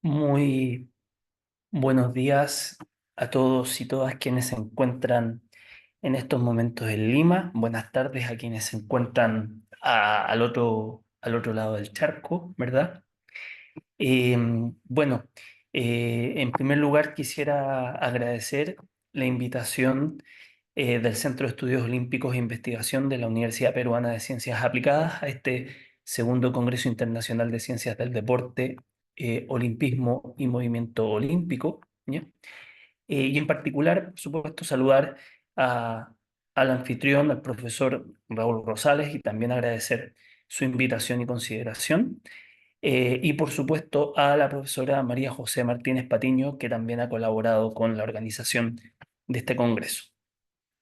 Muy buenos días a todos y todas quienes se encuentran en estos momentos en Lima. Buenas tardes a quienes se encuentran al otro lado del charco, ¿verdad? Eh, bueno, en primer lugar quisiera agradecer la invitación del Centro de Estudios Olímpicos e Investigación de la Universidad Peruana de Ciencias Aplicadas a este segundo Congreso Internacional de Ciencias del Deporte, Olimpismo y Movimiento Olímpico, ¿ya? Y en particular, por supuesto, saludar a- al anfitrión, al profesor Raúl Rosales, y también agradecer su invitación y consideración. Y por supuesto a la profesora María José Martínez Patiño, que también ha colaborado con la organización de este congreso.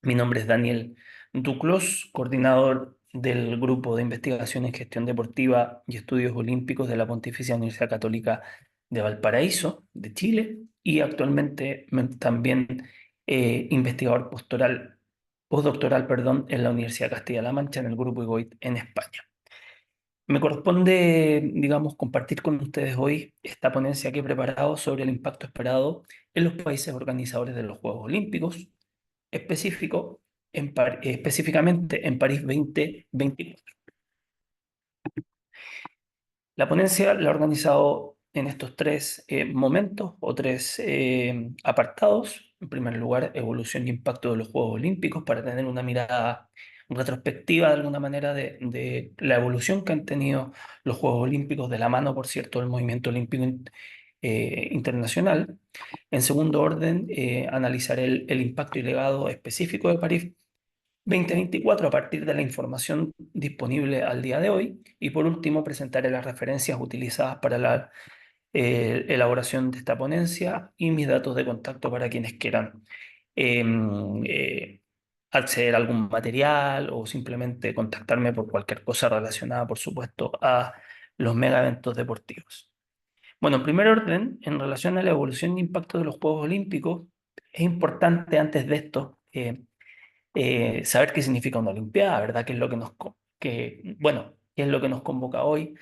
Mi nombre es Daniel Duclos, coordinador del Grupo de Investigación en Gestión Deportiva y Estudios Olímpicos de la Pontificia Universidad Católica de Valparaíso, de Chile, y actualmente también investigador postdoctoral, perdón, en la Universidad de Castilla-La Mancha, en el Grupo IGOIT en España. Me corresponde, digamos, compartir con ustedes hoy esta ponencia que he preparado sobre el impacto esperado en los países organizadores de los Juegos Olímpicos, específicamente en París 2024. La ponencia la he organizado en estos tres momentos o tres apartados. En primer lugar, evolución y impacto de los Juegos Olímpicos, para tener una mirada retrospectiva de alguna manera de la evolución que han tenido los Juegos Olímpicos, de la mano, por cierto, del movimiento olímpico internacional. En segundo orden, analizaré el impacto y legado específico de París 2024 a partir de la información disponible al día de hoy. Y por último, presentaré las referencias utilizadas para la elaboración de esta ponencia y mis datos de contacto para quienes quieran em, eh, acceder a algún material o simplemente contactarme por cualquier cosa relacionada, por supuesto, a los mega eventos deportivos. Bueno, en primer orden, en relación a la evolución e impacto de los Juegos Olímpicos, es importante antes de esto saber qué significa una Olimpiada, ¿verdad? ¿Qué es lo que bueno, qué es lo que nos convoca hoy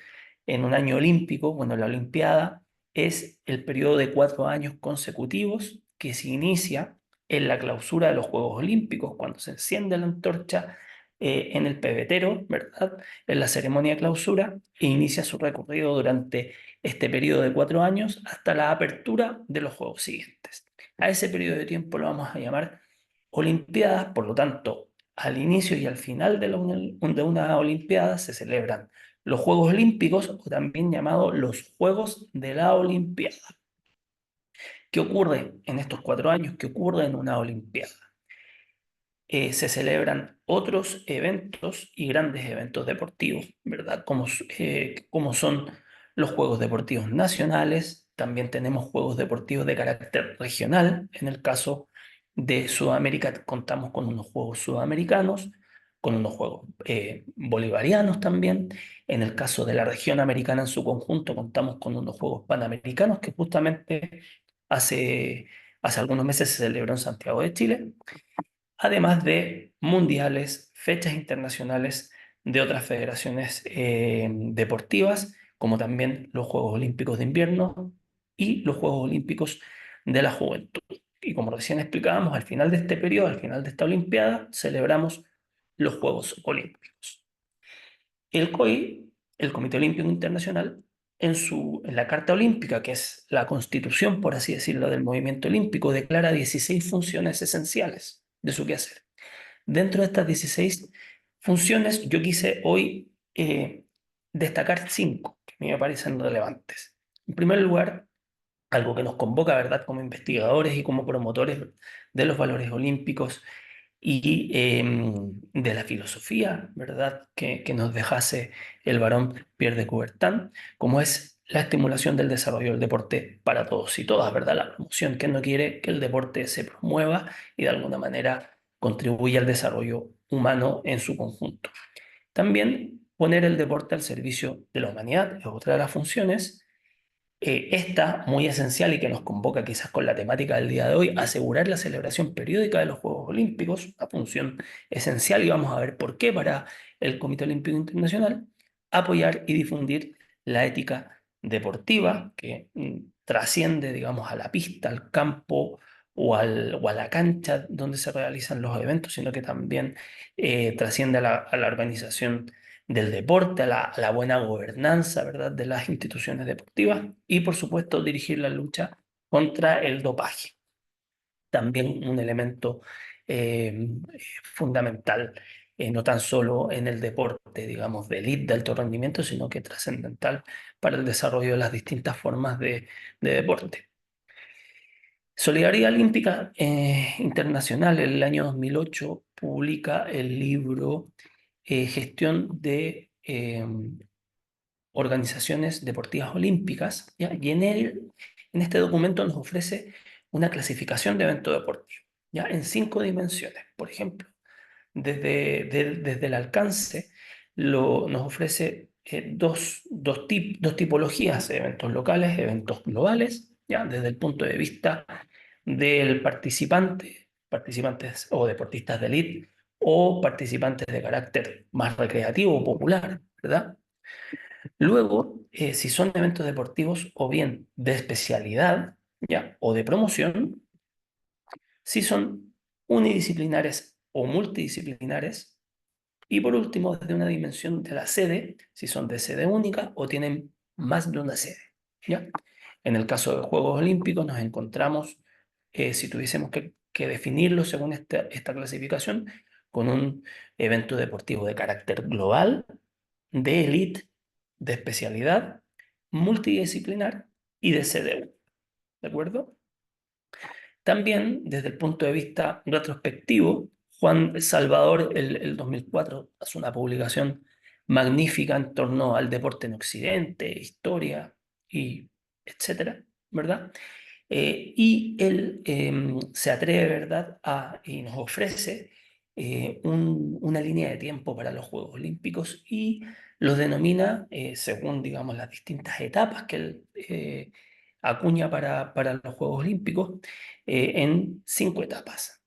en un año olímpico? Bueno, la Olimpiada es el periodo de 4 años consecutivos que se inicia en la clausura de los Juegos Olímpicos, cuando se enciende la antorcha en el pebetero, ¿verdad? En la ceremonia de clausura, e inicia su recorrido durante este periodo de 4 años hasta la apertura de los Juegos siguientes. A ese periodo de tiempo lo vamos a llamar Olimpiadas. Por lo tanto, al inicio y al final de una Olimpiada se celebran los Juegos Olímpicos, o también llamados los Juegos de la Olimpiada. ¿Qué ocurre en estos 4 años? ¿Qué ocurre en una Olimpiada? Se celebran otros eventos y grandes eventos deportivos, ¿verdad? Como son los Juegos Deportivos Nacionales. También tenemos Juegos Deportivos de carácter regional. En el caso de Sudamérica contamos con unos Juegos Sudamericanos, con unos Juegos Bolivarianos también. En el caso de la región americana en su conjunto contamos con unos Juegos Panamericanos que justamente hace algunos meses se celebró en Santiago de Chile, además de mundiales, fechas internacionales de otras federaciones deportivas, como también los Juegos Olímpicos de Invierno y los Juegos Olímpicos de la Juventud. Y como recién explicábamos, al final de este periodo, al final de esta Olimpiada, celebramos los Juegos Olímpicos. El COI, el Comité Olímpico Internacional, en la Carta Olímpica, que es la constitución, por así decirlo, del movimiento olímpico, declara 16 funciones esenciales de su quehacer. Dentro de estas 16 funciones, yo quise hoy destacar 5 que a mí me parecen relevantes. En primer lugar, algo que nos convoca, ¿verdad?, como investigadores y como promotores de los valores olímpicos y de la filosofía, ¿verdad?, que nos dejase el varón Pierre de Coubertin, como es la estimulación del desarrollo del deporte para todos y todas, ¿verdad? La promoción, que no quiere que el deporte se promueva y de alguna manera contribuya al desarrollo humano en su conjunto. También poner el deporte al servicio de la humanidad es otra de las funciones. Esta, muy esencial y que nos convoca quizás con la temática del día de hoy, asegurar la celebración periódica de los Juegos Olímpicos, una función esencial, y vamos a ver por qué para el Comité Olímpico Internacional. Apoyar y difundir la ética deportiva, que trasciende, digamos, a la pista, al campo o a la cancha donde se realizan los eventos, sino que también trasciende a la organización del deporte, a la buena gobernanza, ¿verdad?, de las instituciones deportivas y, por supuesto, dirigir la lucha contra el dopaje, también un elemento fundamental, no tan solo en el deporte, digamos, de élite, de alto rendimiento, sino que trascendental para el desarrollo de las distintas formas de deporte. Solidaridad Olímpica Internacional, en el año 2008, publica el libro Gestión de Organizaciones Deportivas Olímpicas, ¿ya? Y en este documento nos ofrece una clasificación de evento deportivo, ¿ya? En 5 dimensiones. Por ejemplo, desde el alcance nos ofrece dos tipologías: eventos locales, eventos globales, ¿ya? Desde el punto de vista del participante, participantes o deportistas de élite o participantes de carácter más recreativo o popular, ¿verdad? Luego, si son eventos deportivos o bien de especialidad, ¿ya? O de promoción, si son unidisciplinares o multidisciplinares, y por último, desde una dimensión de la sede, si son de sede única o tienen más de una sede, ¿ya? En el caso de Juegos Olímpicos nos encontramos, si tuviésemos que definirlo según esta clasificación, con un evento deportivo de carácter global, de élite, de especialidad, multidisciplinar y de CDU, ¿de acuerdo? También, desde el punto de vista retrospectivo, Juan Salvador, el 2004, hace una publicación magnífica en torno al deporte en Occidente, historia y etcétera, ¿verdad? Y él se atreve, ¿verdad?, y nos ofrece una línea de tiempo para los Juegos Olímpicos y los denomina, según, digamos, las distintas etapas que él acuña para los Juegos Olímpicos, en 5 etapas.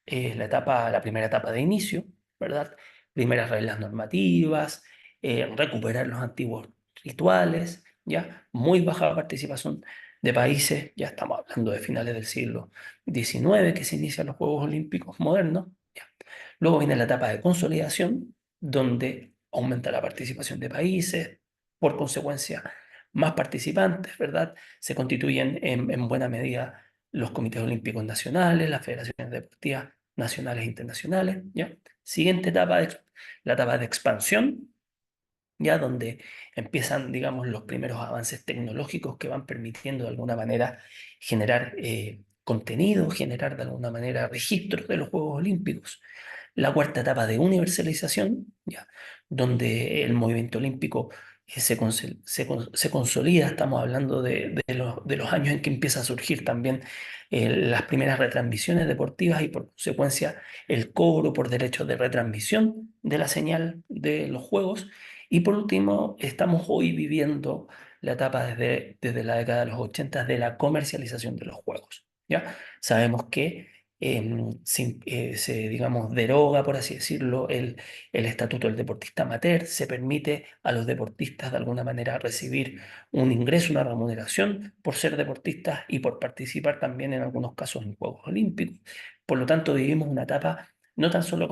La primera etapa de inicio, ¿verdad? Primeras reglas normativas, recuperar los antiguos rituales, ¿ya? Muy baja participación de países, ya estamos hablando de finales del siglo XIX que se inician los Juegos Olímpicos modernos, ¿ya? Luego viene la etapa de consolidación, donde aumenta la participación de países, por consecuencia, más participantes, ¿verdad? Se constituyen en buena medida los comités olímpicos nacionales, las federaciones deportivas nacionales e internacionales, ¿ya? Siguiente etapa, la etapa de expansión, ya donde empiezan, digamos, los primeros avances tecnológicos que van permitiendo de alguna manera generar contenido, generar de alguna manera registros de los Juegos Olímpicos. La cuarta etapa de universalización, ya, donde el movimiento olímpico se consolida. Estamos hablando de los años en que empieza a surgir también las primeras retransmisiones deportivas y por consecuencia el cobro por derechos de retransmisión de la señal de los Juegos. Y por último, estamos hoy viviendo la etapa desde la década de los 80 de la comercialización de los juegos, ¿ya? Sabemos que digamos, deroga, por así decirlo, el estatuto del deportista amateur, se permite a los deportistas de alguna manera recibir un ingreso, una remuneración por ser deportistas y por participar también en algunos casos en Juegos Olímpicos. Por lo tanto, vivimos una etapa no tan solo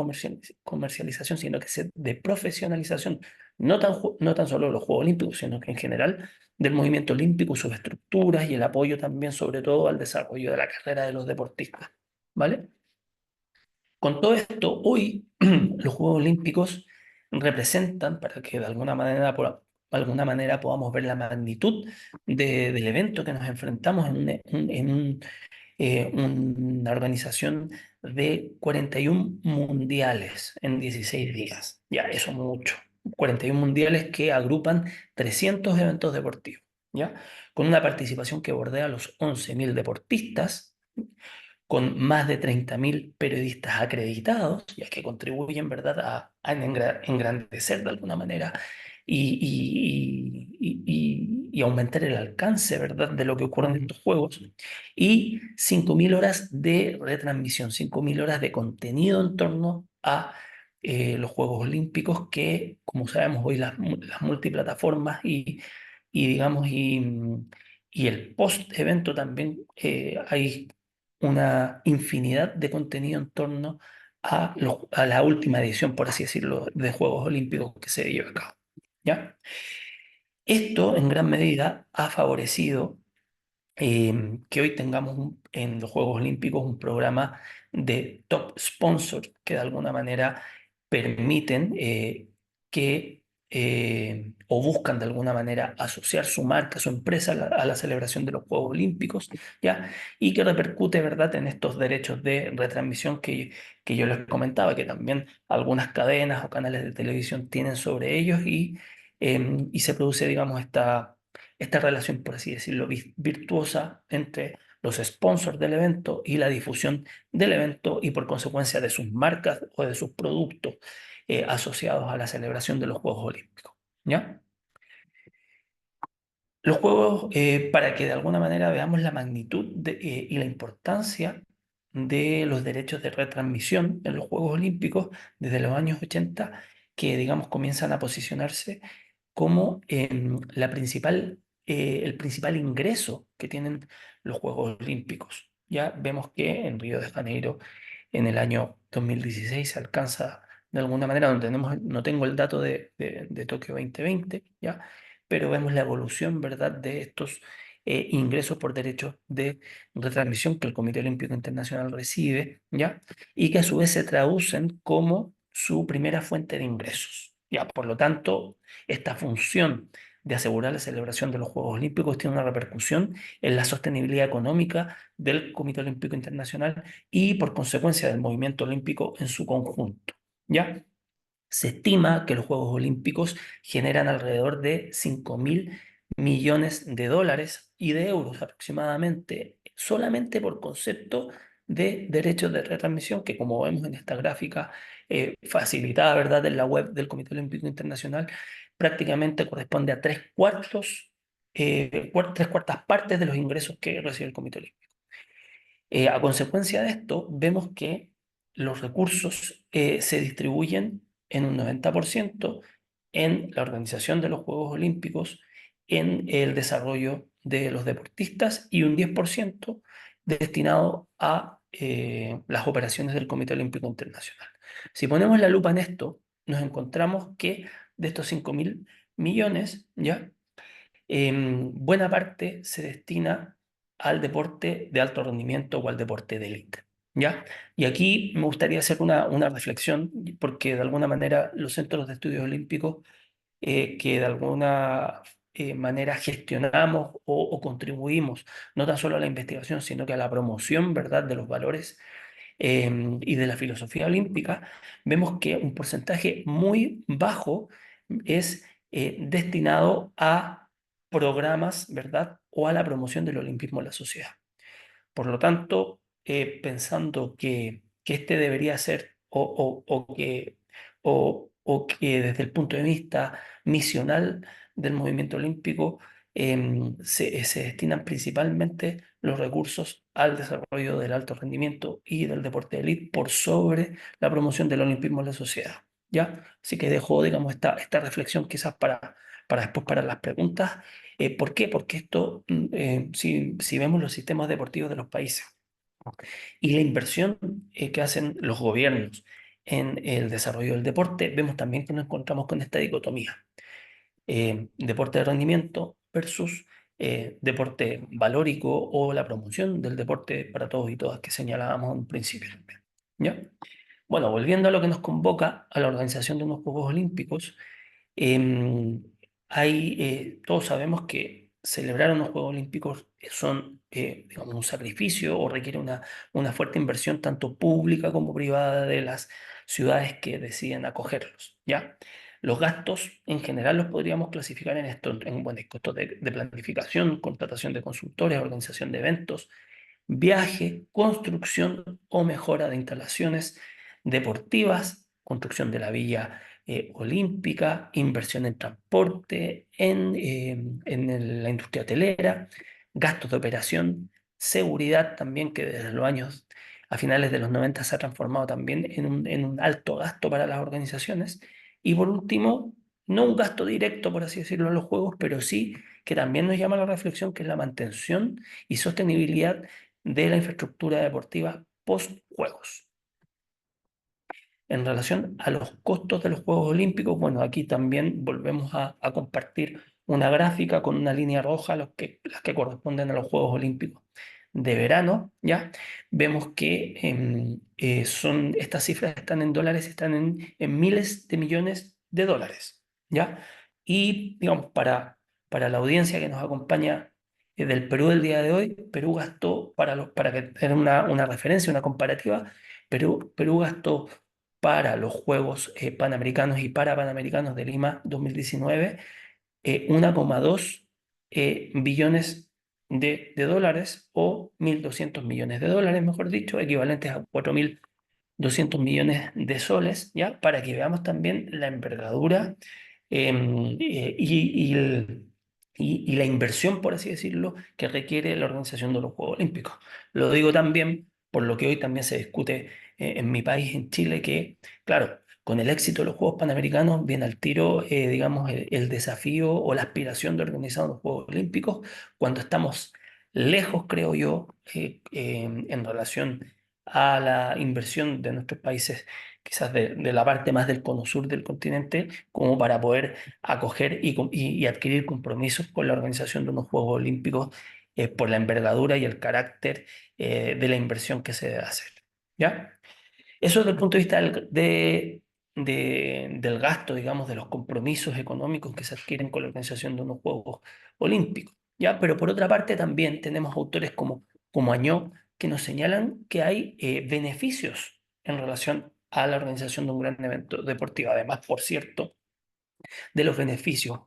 comercialización, sino que de profesionalización, no tan solo de los Juegos Olímpicos, sino que en general del movimiento olímpico, sus estructuras y el apoyo también, sobre todo, al desarrollo de la carrera de los deportistas. ¿Vale? Con todo esto, hoy los Juegos Olímpicos representan, para que de alguna manera podamos ver la magnitud del evento que nos enfrentamos una organización de 41 mundiales en 16 días. Ya, eso es mucho. 41 mundiales que agrupan 300 eventos deportivos, ¿ya? Con una participación que bordea los 11.000 deportistas, con más de 30.000 periodistas acreditados, ya que contribuyen, ¿verdad?, a engrandecer de alguna manera y aumentar el alcance, ¿verdad?, de lo que ocurre en estos juegos, y 5.000 horas de retransmisión, 5.000 horas de contenido en torno a los Juegos Olímpicos que, como sabemos hoy, las multiplataformas y el post-evento también hay una infinidad de contenido en torno a la última edición, por así decirlo, de Juegos Olímpicos que se lleva a cabo. ¿Ya? Esto en gran medida ha favorecido que hoy tengamos en los Juegos Olímpicos un programa de top sponsor que de alguna manera permiten o buscan de alguna manera asociar su marca, su empresa a la celebración de los Juegos Olímpicos, ¿ya? Y que repercute, ¿verdad?, en estos derechos de retransmisión que yo les comentaba, que también algunas cadenas o canales de televisión tienen sobre ellos y se produce, digamos, esta relación, por así decirlo, virtuosa entre los sponsors del evento y la difusión del evento y por consecuencia de sus marcas o de sus productos asociados a la celebración de los Juegos Olímpicos. ¿Ya? Los Juegos, para que de alguna manera veamos la magnitud y la importancia de los derechos de retransmisión en los Juegos Olímpicos desde los años 80, que digamos comienzan a posicionarse como el principal ingreso que tienen los Juegos Olímpicos. Ya vemos que en Río de Janeiro, en el año 2016, se alcanza de alguna manera, no tengo el dato de Tokio 2020, ¿ya? Pero vemos la evolución, ¿verdad?, de estos ingresos por derechos de retransmisión que el Comité Olímpico Internacional recibe, ¿ya? Y que a su vez se traducen como su primera fuente de ingresos. ¿Ya? Por lo tanto, esta función de asegurar la celebración de los Juegos Olímpicos tiene una repercusión en la sostenibilidad económica del Comité Olímpico Internacional y por consecuencia del movimiento olímpico en su conjunto. ¿Ya? Se estima que los Juegos Olímpicos generan alrededor de 5.000 millones de dólares y de euros aproximadamente, solamente por concepto de derechos de retransmisión, que como vemos en esta gráfica facilitada, ¿verdad?, en la web del Comité Olímpico Internacional, prácticamente corresponde a tres cuartas partes de los ingresos que recibe el Comité Olímpico. A consecuencia de esto, vemos que los recursos se distribuyen en un 90% en la organización de los Juegos Olímpicos, en el desarrollo de los deportistas y un 10% destinado a las operaciones del Comité Olímpico Internacional. Si ponemos la lupa en esto, nos encontramos que de estos 5.000 millones, ¿ya? Buena parte se destina al deporte de alto rendimiento o al deporte de élite. ¿Ya? Y aquí me gustaría hacer una reflexión, porque de alguna manera los centros de estudios olímpicos que de alguna manera gestionamos o contribuimos no tan solo a la investigación, sino que a la promoción, ¿verdad?, de los valores y de la filosofía olímpica, vemos que un porcentaje muy bajo es destinado a programas, ¿verdad?, o a la promoción del olimpismo en la sociedad. Por lo tanto, pensando que este debería ser o que desde el punto de vista misional del movimiento olímpico se destinan principalmente los recursos al desarrollo del alto rendimiento y del deporte de élite por sobre la promoción del olimpismo en la sociedad. ¿Ya? Así que dejo, digamos, esta reflexión quizás para después para las preguntas. ¿Por qué? Porque esto, si vemos los sistemas deportivos de los países y la inversión que hacen los gobiernos en el desarrollo del deporte, vemos también que nos encontramos con esta dicotomía. Deporte de rendimiento versus deporte valórico o la promoción del deporte para todos y todas que señalábamos en un principio también. ¿Ya? Bueno, volviendo a lo que nos convoca a la organización de unos Juegos Olímpicos, Em, todos sabemos que celebrar unos Juegos Olímpicos son, digamos, un sacrificio o requiere una fuerte inversión tanto pública como privada de las ciudades que deciden acogerlos, ¿ya? Los gastos en general los podríamos clasificar en esto, bueno, costos de planificación, contratación de consultores, organización de eventos, viaje, construcción o mejora de instalaciones deportivas, construcción de la villa olímpica, inversión en transporte, la industria hotelera, gastos de operación, seguridad también, que desde los años a finales de los 90 se ha transformado también en un alto gasto para las organizaciones. Y por último, no un gasto directo, por así decirlo, en los juegos, pero sí que también nos llama a la reflexión, que es la mantención y sostenibilidad de la infraestructura deportiva post-juegos. En relación a los costos de los Juegos Olímpicos, bueno, aquí también volvemos a compartir una gráfica con una línea roja, las que corresponden a los Juegos Olímpicos de verano, ¿ya? Vemos que estas cifras están en dólares, están en miles de millones de dólares, ¿ya? Y, digamos, para la audiencia que nos acompaña del Perú del día de hoy, Perú gastó, para que tener una referencia, una comparativa, Perú gastó para los Juegos Panamericanos y Parapanamericanos de Lima 2019, 1,2 billones de dólares o 1.200 millones de dólares, mejor dicho, equivalentes a 4.200 millones de soles, ¿ya? Para que veamos también la envergadura y la inversión, por así decirlo, que requiere la organización de los Juegos Olímpicos. Lo digo también por lo que hoy también se discute en mi país, en Chile, que, claro, con el éxito de los Juegos Panamericanos viene al tiro, digamos, el desafío o la aspiración de organizar los Juegos Olímpicos cuando estamos lejos, creo yo, en relación a la inversión de nuestros países, quizás de la parte más del cono sur del continente, como para poder acoger y adquirir compromisos con la organización de unos Juegos Olímpicos por la envergadura y el carácter de la inversión que se debe hacer. ¿Ya? Eso desde el punto de vista del gasto, digamos, de los compromisos económicos que se adquieren con la organización de unos Juegos Olímpicos. ¿Ya? Pero por otra parte también tenemos autores como Añó que nos señalan que hay beneficios en relación a la organización de un gran evento deportivo. Además, por cierto, de los beneficios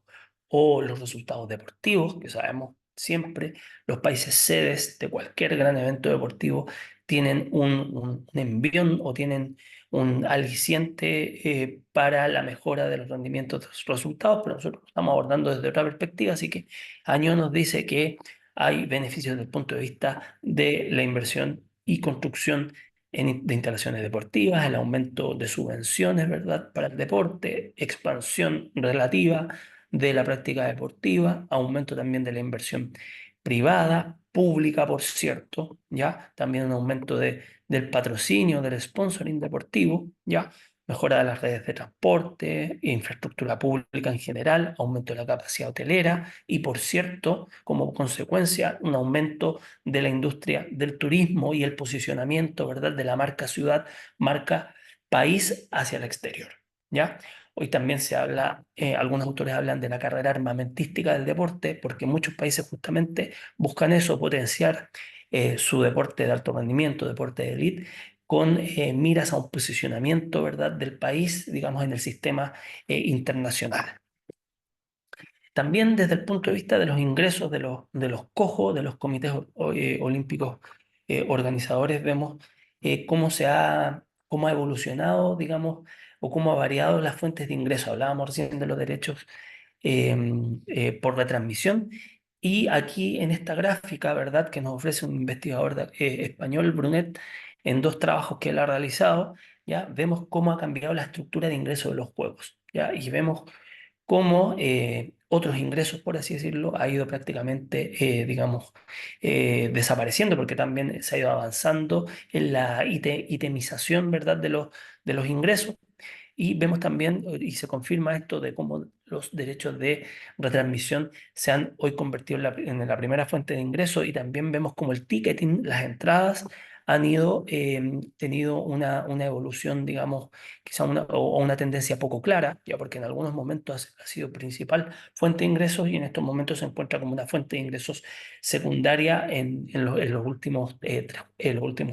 o los resultados deportivos, que sabemos siempre, los países sedes de cualquier gran evento deportivo tienen un envión o tienen un aliciente para la mejora de los rendimientos de los resultados, pero nosotros lo estamos abordando desde otra perspectiva, así que Año nos dice que hay beneficios desde el punto de vista de la inversión y construcción de instalaciones deportivas, el aumento de subvenciones, ¿verdad?, para el deporte, expansión relativa de la práctica deportiva, aumento también de la inversión privada, pública, por cierto, ¿ya? También un aumento del patrocinio, del sponsoring deportivo, ¿ya? Mejora de las redes de transporte, infraestructura pública en general, aumento de la capacidad hotelera y, por cierto, como consecuencia, un aumento de la industria del turismo y el posicionamiento, ¿verdad?, de la marca ciudad, marca país hacia el exterior, ¿ya? Hoy también se habla, algunos autores hablan de la carrera armamentística del deporte, porque muchos países justamente buscan eso, potenciar su deporte de alto rendimiento, deporte de élite, con miras a un posicionamiento, ¿verdad?, del país, digamos, en el sistema internacional. También desde el punto de vista de los ingresos de los COJO, de los comités olímpicos organizadores, vemos cómo ha evolucionado, digamos, o cómo ha variado las fuentes de ingreso. Hablábamos recién de los derechos por retransmisión. Y aquí en esta gráfica, ¿verdad?, que nos ofrece un investigador español, Brunet, en dos trabajos que él ha realizado, ¿ya? Vemos cómo ha cambiado la estructura de ingreso de los juegos, ¿ya? Y vemos cómo otros ingresos, por así decirlo, ha ido prácticamente, digamos, desapareciendo, porque también se ha ido avanzando en la itemización, ¿verdad?, de los ingresos. Y vemos también, y se confirma esto, de cómo los derechos de retransmisión se han hoy convertido en la primera fuente de ingreso, y también vemos como el ticketing, las entradas, han ido tenido una evolución, digamos, quizá o una tendencia poco clara, ya porque en algunos momentos ha sido principal fuente de ingresos y en estos momentos se encuentra como una fuente de ingresos secundaria en los últimos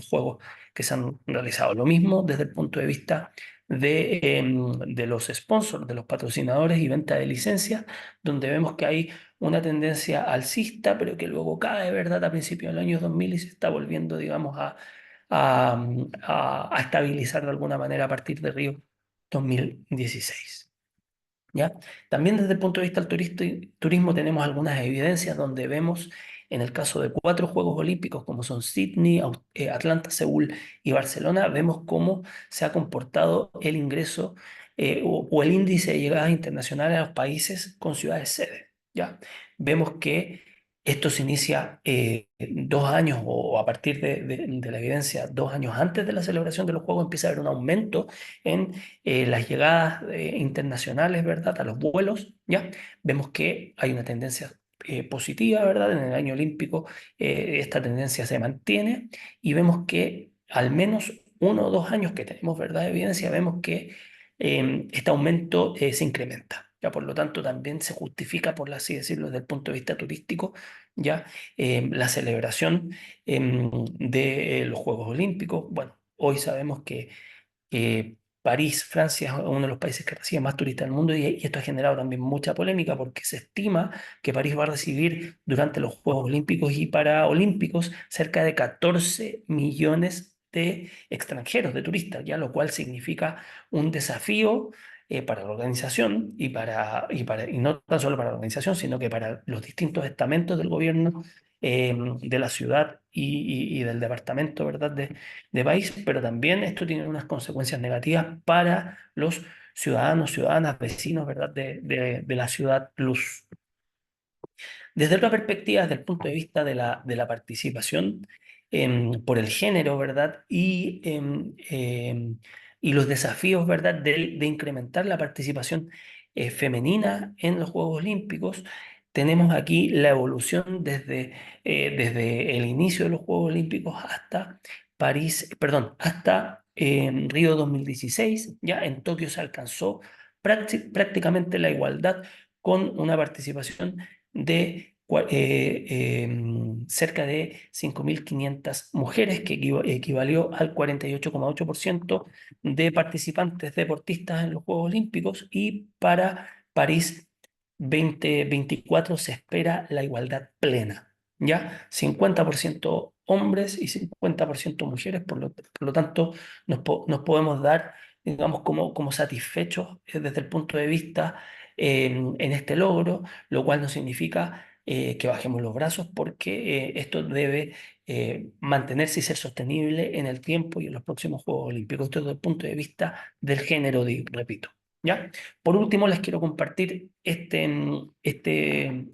juegos que se han realizado. Lo mismo desde el punto de vista de los sponsors, de los patrocinadores y venta de licencias, donde vemos que hay una tendencia alcista, pero que luego cae, ¿verdad?, a principios del año 2000 y se está volviendo, digamos, a estabilizar de alguna manera a partir de Río 2016. ¿Ya? También desde el punto de vista del turismo tenemos algunas evidencias donde vemos, en el caso de cuatro Juegos Olímpicos, como son Sydney, Atlanta, Seúl y Barcelona, vemos cómo se ha comportado el ingreso o el índice de llegadas internacionales a los países con ciudades sede. ¿Ya? Vemos que esto se inicia 2 años o a partir de la evidencia, 2 años antes de la celebración de los Juegos, empieza a haber un aumento en las llegadas internacionales, ¿verdad? A los vuelos, ¿ya? Vemos que hay una tendencia positiva, ¿verdad? En el año olímpico esta tendencia se mantiene y vemos que al menos 1 o 2 años que tenemos, ¿verdad? Evidencia, vemos que este aumento se incrementa. Ya, por lo tanto, también se justifica, por así decirlo, desde el punto de vista turístico, ya la celebración de los Juegos Olímpicos. Bueno, hoy sabemos que París, Francia, es uno de los países que recibe más turistas del mundo y esto ha generado también mucha polémica porque se estima que París va a recibir durante los Juegos Olímpicos y Paraolímpicos cerca de 14 millones de extranjeros, de turistas, ya lo cual significa un desafío para la organización y no tan solo para la organización, sino que para los distintos estamentos del gobierno de la ciudad y del departamento, ¿verdad? De país, pero también esto tiene unas consecuencias negativas para los ciudadanos, ciudadanas, vecinos, ¿verdad? De la ciudad plus. Desde otra perspectiva, desde el punto de vista de la participación por el género, ¿verdad? Y los desafíos, ¿verdad? De incrementar la participación femenina en los Juegos Olímpicos, tenemos aquí la evolución desde el inicio de los Juegos Olímpicos hasta París, perdón, hasta Río 2016. Ya en Tokio se alcanzó prácticamente la igualdad con una participación de cerca de 5.500 mujeres, que equivalió al 48,8% de participantes deportistas en los Juegos Olímpicos, y para París 2024 se espera la igualdad plena, ¿ya? 50% hombres y 50% mujeres, por lo tanto nos podemos dar, digamos, como satisfechos desde el punto de vista en este logro, lo cual no significa que bajemos los brazos porque esto debe mantenerse y ser sostenible en el tiempo y en los próximos Juegos Olímpicos. Esto desde el punto de vista del género, repito. ¿Ya? Por último, les quiero compartir este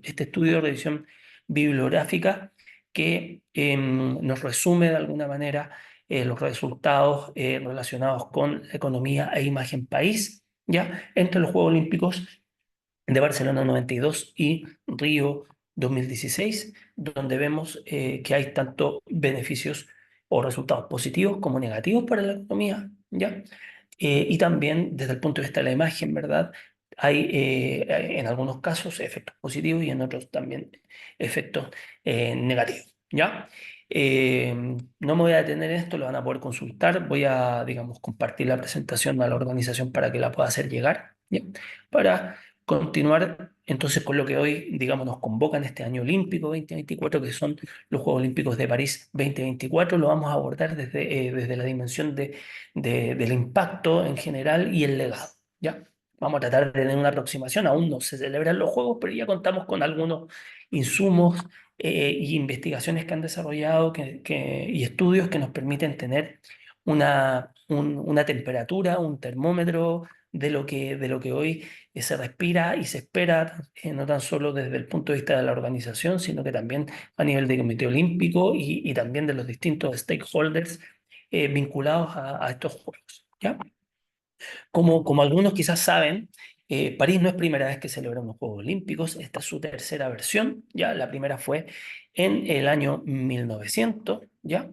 estudio de revisión bibliográfica que nos resume de alguna manera los resultados relacionados con la economía e imagen país, ¿ya? Entre los Juegos Olímpicos de Barcelona 92 y Río 2016, donde vemos que hay tanto beneficios o resultados positivos como negativos para la economía, ¿ya? Y también desde el punto de vista de la imagen, ¿verdad? Hay en algunos casos efectos positivos y en otros también efectos negativos, ¿ya? Eh, no me voy a detener en esto, lo van a poder consultar. Voy a, digamos, compartir la presentación a la organización para que la pueda hacer llegar, ¿ya? Para continuar entonces con lo que hoy, digamos, nos convoca en este año olímpico 2024, que son los Juegos Olímpicos de París 2024. Lo vamos a abordar desde la dimensión del impacto en general y el legado, ¿ya? Vamos a tratar de tener una aproximación. Aún no se celebran los Juegos, pero ya contamos con algunos insumos y investigaciones que han desarrollado y estudios que nos permiten tener una temperatura, un termómetro de lo que hoy se respira y se espera, no tan solo desde el punto de vista de la organización, sino que también a nivel del Comité Olímpico y también de los distintos stakeholders vinculados a estos juegos, ¿ya? Como algunos quizás saben, París no es primera vez que celebra unos Juegos Olímpicos. Esta es su tercera versión, ¿ya? La primera fue en el año 1900, ¿ya?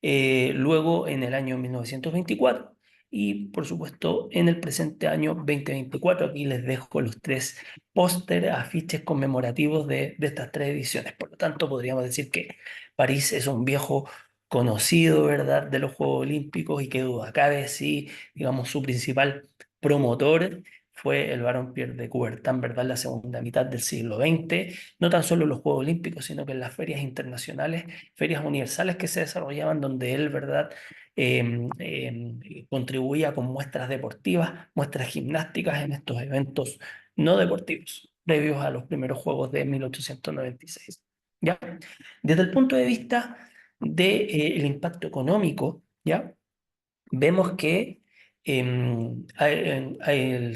Luego en el año 1924 y por supuesto en el presente año 2024. Aquí les dejo los tres póster, afiches conmemorativos de estas tres ediciones. Por lo tanto, podríamos decir que París es un viejo conocido, ¿verdad?, de los Juegos Olímpicos, y qué duda cabe si, digamos, su principal promotor fue el barón Pierre de Coubertin, ¿verdad?, en la segunda mitad del siglo XX, no tan solo en los Juegos Olímpicos, sino que en las ferias internacionales, ferias universales que se desarrollaban, donde él, ¿verdad?, contribuía con muestras deportivas, muestras gimnásticas en estos eventos no deportivos, previos a los primeros Juegos de 1896. ¿Ya? Desde el punto de vista del impacto económico, ¿ya? Vemos que el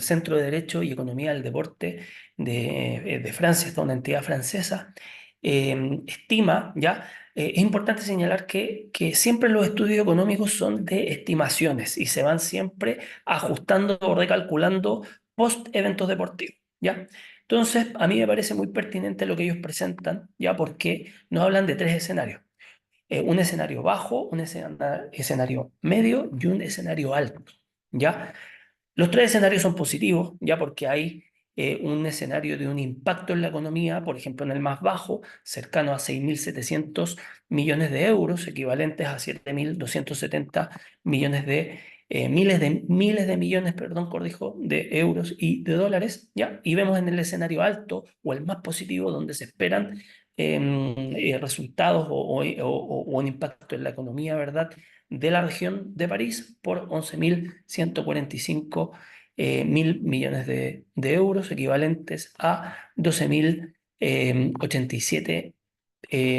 Centro de Derecho y Economía del Deporte de Francia, esta es una entidad francesa, estima, ¿ya? Es importante señalar que siempre los estudios económicos son de estimaciones y se van siempre ajustando o recalculando post eventos deportivos, ¿ya? Entonces, a mí me parece muy pertinente lo que ellos presentan, ¿ya? Porque nos hablan de tres escenarios. Un escenario bajo, un escenario medio y un escenario alto, ¿ya? Los tres escenarios son positivos, ya porque hay un escenario de un impacto en la economía, por ejemplo, en el más bajo, cercano a 6.700 millones de euros, equivalentes a 7.270 millones miles de millones, perdón, corrijo, de euros y de dólares, ¿ya? Y vemos en el escenario alto o el más positivo, donde se esperan resultados o un impacto en la economía, ¿verdad? De la región de París por 11.145 mil millones de euros, equivalentes a 12.087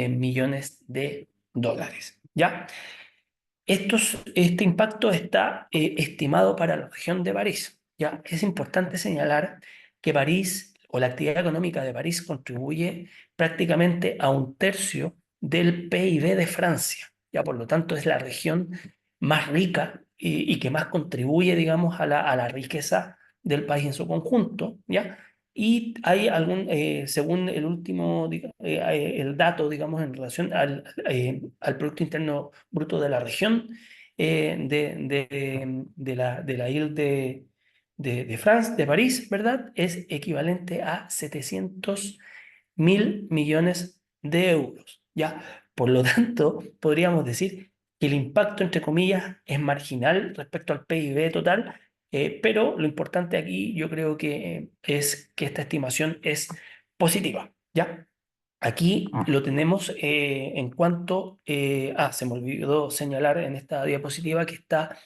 millones de dólares. ¿Ya? Este impacto está estimado para la región de París. ¿Ya? Es importante señalar que París o la actividad económica de París contribuye prácticamente a un tercio del PIB de Francia. ¿Ya? Por lo tanto, es la región más rica y que más contribuye, digamos, a la riqueza del país en su conjunto. ¿Ya? Y hay según el último, el dato, digamos, en relación al Producto Interno Bruto de la región de la isla de France, de París, ¿verdad? Es equivalente a 700.000 millones de euros, ¿ya? Por lo tanto, podríamos decir que el impacto, entre comillas, es marginal respecto al PIB total, pero lo importante aquí yo creo que es que esta estimación es positiva, ¿ya? Aquí lo tenemos en cuanto, se me olvidó señalar en esta diapositiva que está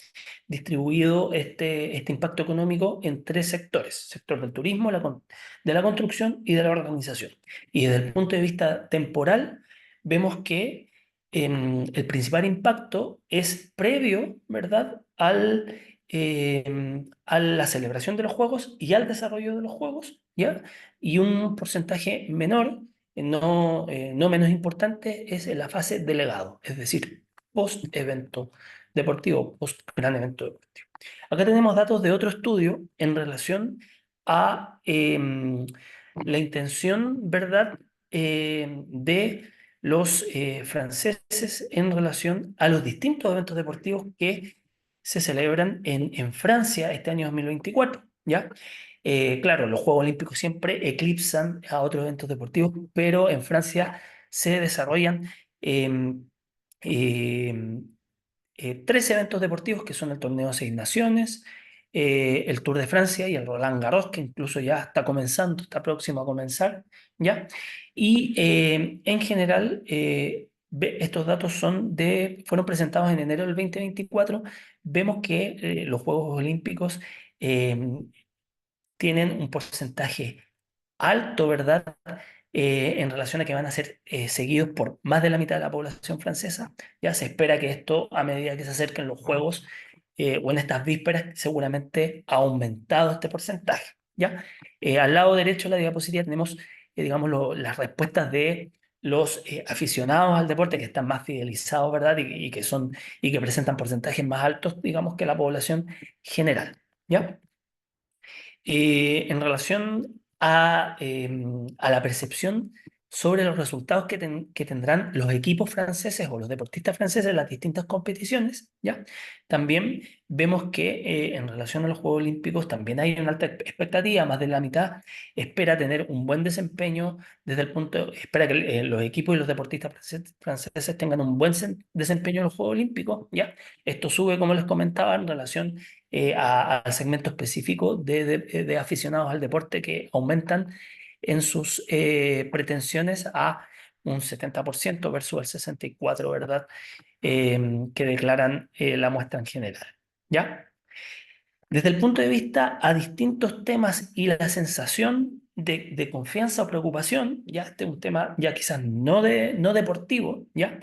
distribuido este impacto económico en tres sectores: sector del turismo, de la construcción y de la organización. Y desde el punto de vista temporal, vemos que el principal impacto es previo, ¿verdad?, a la celebración de los juegos y al desarrollo de los juegos, ¿ya? Y un porcentaje menor, no menos importante, es en la fase de legado, es decir, post-evento deportivo, post-gran evento deportivo. Acá tenemos datos de otro estudio en relación a la intención, ¿verdad?, de los franceses en relación a los distintos eventos deportivos que se celebran en Francia este año 2024, ¿ya? Claro, los Juegos Olímpicos siempre eclipsan a otros eventos deportivos, pero en Francia se desarrollan em, em, tres eventos deportivos que son el Torneo Seis Naciones, el Tour de Francia y el Roland Garros, que incluso ya está comenzando, está próximo a comenzar, ¿ya? Y en general, estos datos fueron presentados en enero del 2024. Vemos que los Juegos Olímpicos eh, tienen un porcentaje alto, ¿verdad? En relación a que van a ser seguidos por más de la mitad de la población francesa. Ya se espera que esto, a medida que se acerquen los juegos o en estas vísperas, seguramente ha aumentado este porcentaje. ¿Ya? Al lado derecho de la diapositiva tenemos, digamos, las respuestas de los aficionados al deporte que están más fidelizados, ¿verdad? Y que presentan porcentajes más altos, digamos, que la población general. ¿Ya? En relación a la percepción sobre los resultados que tendrán los equipos franceses o los deportistas franceses en las distintas competiciones, ¿ya? También vemos que en relación a los Juegos Olímpicos también hay una alta expectativa. Más de la mitad espera tener un buen desempeño espera que los equipos y los deportistas franceses tengan un buen desempeño en los Juegos Olímpicos, ¿ya? Esto sube, como les comentaba, en relación al segmento específico de aficionados al deporte, que aumentan en sus pretensiones a un 70% versus el 64%, ¿verdad? Que declaran la muestra en general. ¿Ya? Desde el punto de vista a distintos temas y la sensación de confianza o preocupación, ya este es un tema ya quizás no deportivo, ¿ya?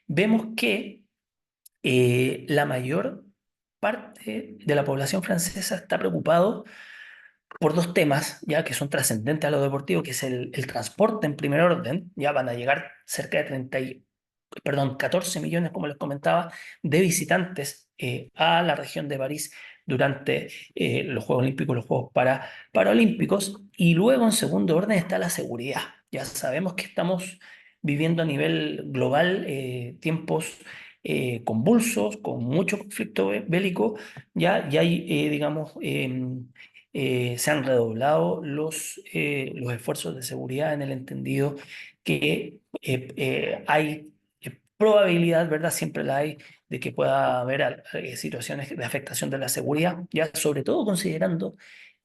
Vemos que la mayor parte de la población francesa está preocupado por dos temas, ya que son trascendentes a lo deportivo, que es el transporte en primer orden. Ya van a llegar cerca de 14 millones, como les comentaba, de visitantes a la región de París durante los Juegos Olímpicos, los Juegos Paralímpicos. Y luego, en segundo orden, está la seguridad. Ya sabemos que estamos viviendo a nivel global tiempos convulsos, con mucho conflicto bélico, ya, y hay, digamos, se han redoblado los esfuerzos de seguridad en el entendido que hay probabilidad, ¿verdad? Siempre la hay de que pueda haber situaciones de afectación de la seguridad, ya sobre todo considerando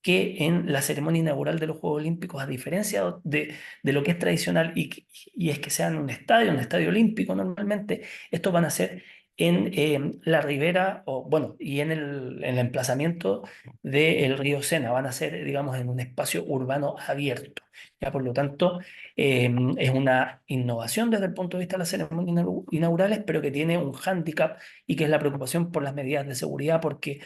que en la ceremonia inaugural de los Juegos Olímpicos, a diferencia de lo que es tradicional y es que sea en un estadio olímpico normalmente, estos van a ser en la ribera, o bueno, y en el emplazamiento del río Sena, van a ser, digamos, en un espacio urbano abierto. Ya, por lo tanto, es una innovación desde el punto de vista de las ceremonias inaugurales, pero que tiene un hándicap y que es la preocupación por las medidas de seguridad, porque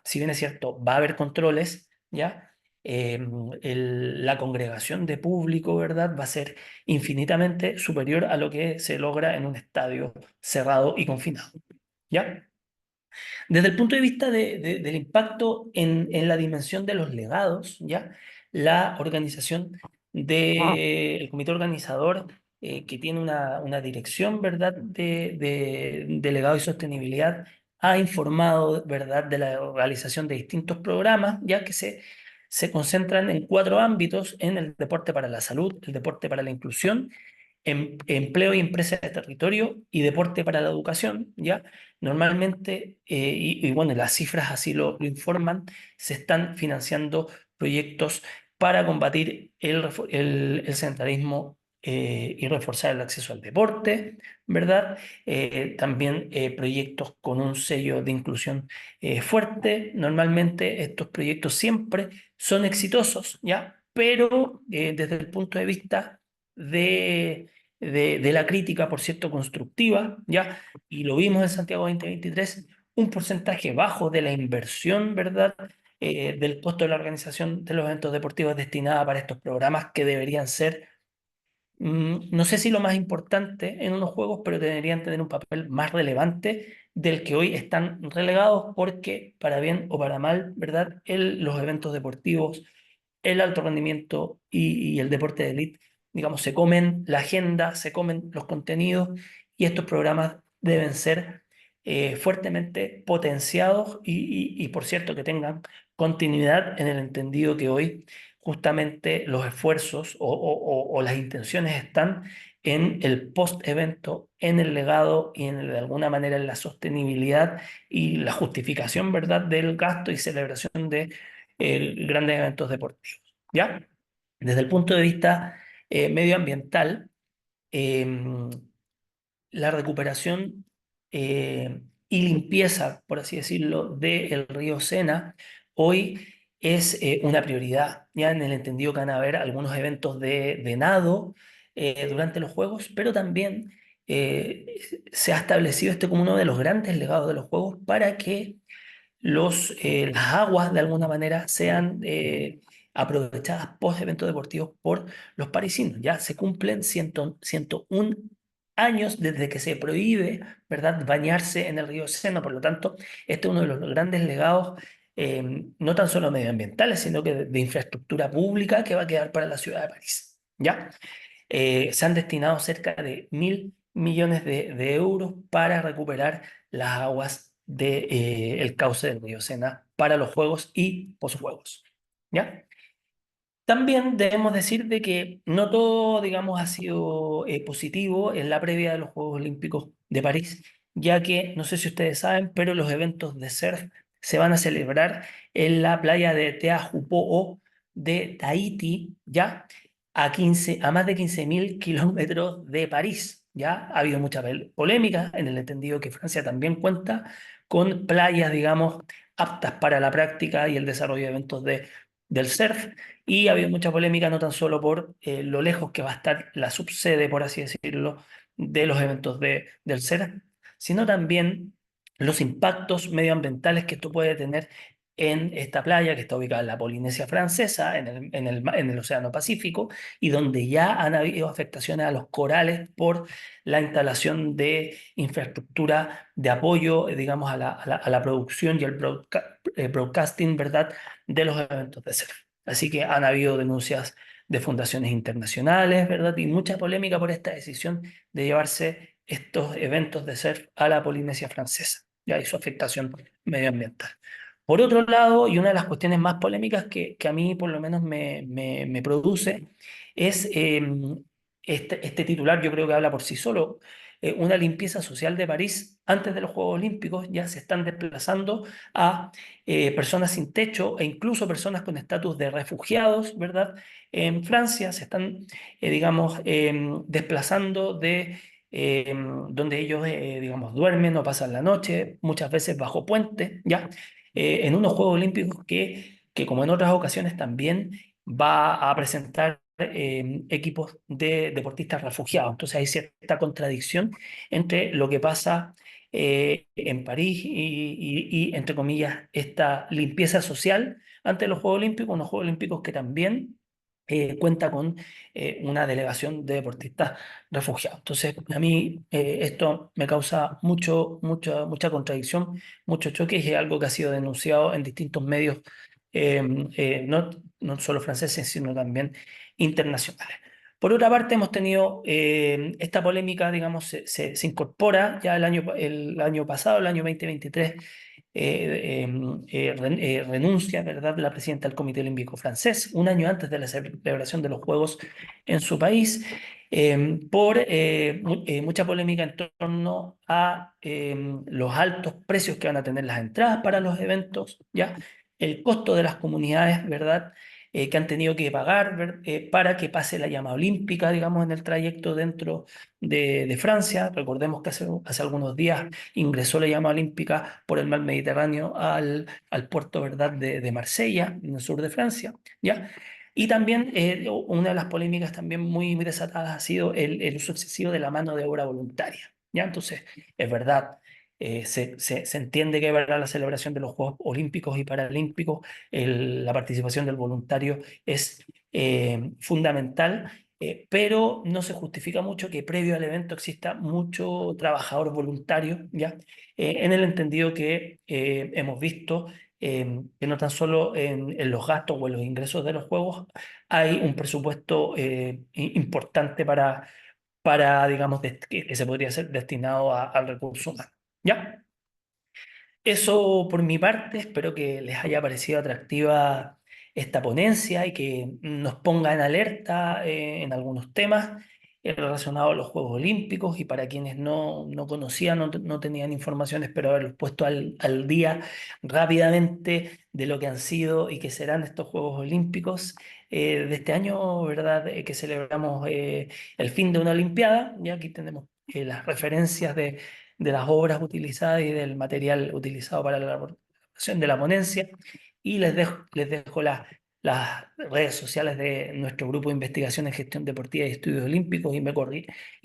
si bien es cierto, va a haber controles, ¿ya? La congregación de público, ¿verdad? Va a ser infinitamente superior a lo que se logra en un estadio cerrado y confinado, ¿ya? Desde el punto de vista del impacto en la dimensión de los legados, ¿ya? La organización del comité organizador, que tiene una dirección, ¿verdad?, de legado y sostenibilidad, ha informado, ¿verdad?, de la realización de distintos programas, ya que se concentran en cuatro ámbitos: en el deporte para la salud, el deporte para la inclusión, empleo y empresas de territorio y deporte para la educación, ¿ya? Normalmente, y bueno, las cifras así lo informan, se están financiando proyectos para combatir el sedentarismo y reforzar el acceso al deporte, ¿verdad? También proyectos con un sello de inclusión fuerte. Normalmente estos proyectos siempre son exitosos, ¿ya? Pero desde el punto de vista de la crítica, por cierto, constructiva, ¿ya? Y lo vimos en Santiago 2023, un porcentaje bajo de la inversión, ¿verdad? Del costo de la organización de los eventos deportivos destinada para estos programas que deberían ser, no sé si lo más importante en unos juegos, pero deberían tener un papel más relevante del que hoy están relegados, porque para bien o para mal, ¿verdad? Los eventos deportivos, el alto rendimiento y el deporte de élite, digamos, se comen la agenda, se comen los contenidos, y estos programas deben ser fuertemente potenciados y, por cierto, que tengan continuidad, en el entendido que hoy justamente los esfuerzos o las intenciones están en el post-evento, en el legado y de alguna manera en la sostenibilidad y la justificación, ¿verdad?, del gasto y celebración de grandes eventos deportivos. ¿Ya? Desde el punto de vista medioambiental, em, la recuperación y limpieza, por así decirlo, del río Sena hoy es una prioridad, ya en el entendido que van a haber algunos eventos de nado durante los Juegos, pero también se ha establecido este como uno de los grandes legados de los Juegos, para que las aguas de alguna manera sean aprovechadas post eventos deportivos por los parisinos. Ya se cumplen 101 años desde que se prohíbe, ¿verdad?, bañarse en el río Sena. Por lo tanto, este es uno de los grandes legados, no tan solo medioambientales, sino que de infraestructura pública, que va a quedar para la ciudad de París. ¿Ya? Se han destinado cerca de 1.000 millones de euros para recuperar las aguas del cauce del río Sena para los Juegos y posjuegos. ¿Ya? También debemos decir de que no todo, digamos, ha sido positivo en la previa de los Juegos Olímpicos de París, ya que, no sé si ustedes saben, pero los eventos de surf se van a celebrar en la playa de Teahupo'o de Tahití, ¿ya? A más de 15.000 kilómetros de París, ¿ya? Ha habido mucha polémica, en el entendido que Francia también cuenta con playas, digamos, aptas para la práctica y el desarrollo de eventos del surf, y ha habido mucha polémica no tan solo por lo lejos que va a estar la subsede, por así decirlo, de los eventos del CERA, sino también los impactos medioambientales que esto puede tener en esta playa que está ubicada en la Polinesia Francesa, en el Océano Pacífico, y donde ya han habido afectaciones a los corales por la instalación de infraestructura de apoyo, digamos, a la producción y el broadcasting, ¿verdad?, de los eventos de surf. Así que han habido denuncias de fundaciones internacionales, ¿verdad?, y mucha polémica por esta decisión de llevarse estos eventos de surf a la Polinesia Francesa, ya, y su afectación medioambiental. Por otro lado, y una de las cuestiones más polémicas que a mí por lo menos me produce es este titular, yo creo que habla por sí solo. Una limpieza social de París antes de los Juegos Olímpicos. Ya se están desplazando a personas sin techo e incluso personas con estatus de refugiados, ¿verdad? En Francia se están, digamos, desplazando de donde ellos, digamos, duermen o pasan la noche, muchas veces bajo puente, ¿ya? En unos Juegos Olímpicos que, como en otras ocasiones, también va a presentar equipos de deportistas refugiados. Entonces hay cierta contradicción entre lo que pasa en París entre comillas, esta limpieza social ante los Juegos Olímpicos, unos Juegos Olímpicos que también cuenta con una delegación de deportistas refugiados. Entonces, a mí esto me causa mucha contradicción, mucho choque, y es algo que ha sido denunciado en distintos medios, eh, no solo franceses, sino también internacionales. Por otra parte, hemos tenido esta polémica, digamos, se incorpora ya el año pasado, el año 2023, renuncia, ¿verdad?, la presidenta del Comité Olímpico francés, un año antes de la celebración de los Juegos en su país, por mucha polémica en torno a los altos precios que van a tener las entradas para los eventos, ¿ya? El costo de las comunidades, ¿verdad?, que han tenido que pagar para que pase la llama olímpica, digamos, en el trayecto dentro de Francia. Recordemos que hace algunos días ingresó la llama olímpica por el mar Mediterráneo al puerto, ¿verdad?, de Marsella, en el sur de Francia, ¿ya? Y también una de las polémicas también muy desatadas ha sido el uso excesivo de la mano de obra voluntaria, ¿ya? Entonces, es verdad, se entiende que para la celebración de los Juegos Olímpicos y Paralímpicos la participación del voluntario es fundamental, pero no se justifica mucho que previo al evento exista mucho trabajador voluntario, ¿ya? En el entendido que hemos visto que no tan solo en los gastos o en los ingresos de los juegos hay un presupuesto importante digamos, que se podría ser destinado al recurso humano, ¿ya? Eso por mi parte, espero que les haya parecido atractiva esta ponencia y que nos ponga en alerta en algunos temas relacionados a los Juegos Olímpicos, y para quienes no conocían, no tenían información, espero haberlos puesto al día rápidamente de lo que han sido y que serán estos Juegos Olímpicos de este año, ¿verdad? Que celebramos el fin de una Olimpiada. Ya aquí tenemos las referencias de las obras utilizadas y del material utilizado para la elaboración de la ponencia. Y les dejo las redes sociales de nuestro grupo de investigación en gestión deportiva y estudios olímpicos, y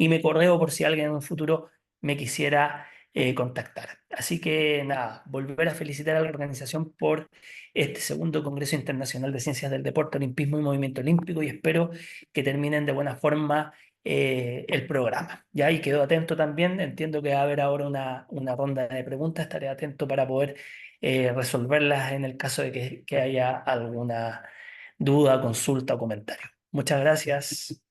me correo por si alguien en un futuro me quisiera contactar. Así que nada, volver a felicitar a la organización por este segundo Congreso Internacional de Ciencias del Deporte, Olimpismo y Movimiento Olímpico, y espero que terminen de buena forma el programa. Ya, y quedo atento también. Entiendo que va a haber ahora una ronda de preguntas. Estaré atento para poder resolverlas en el caso de que haya alguna duda, consulta o comentario. Muchas gracias.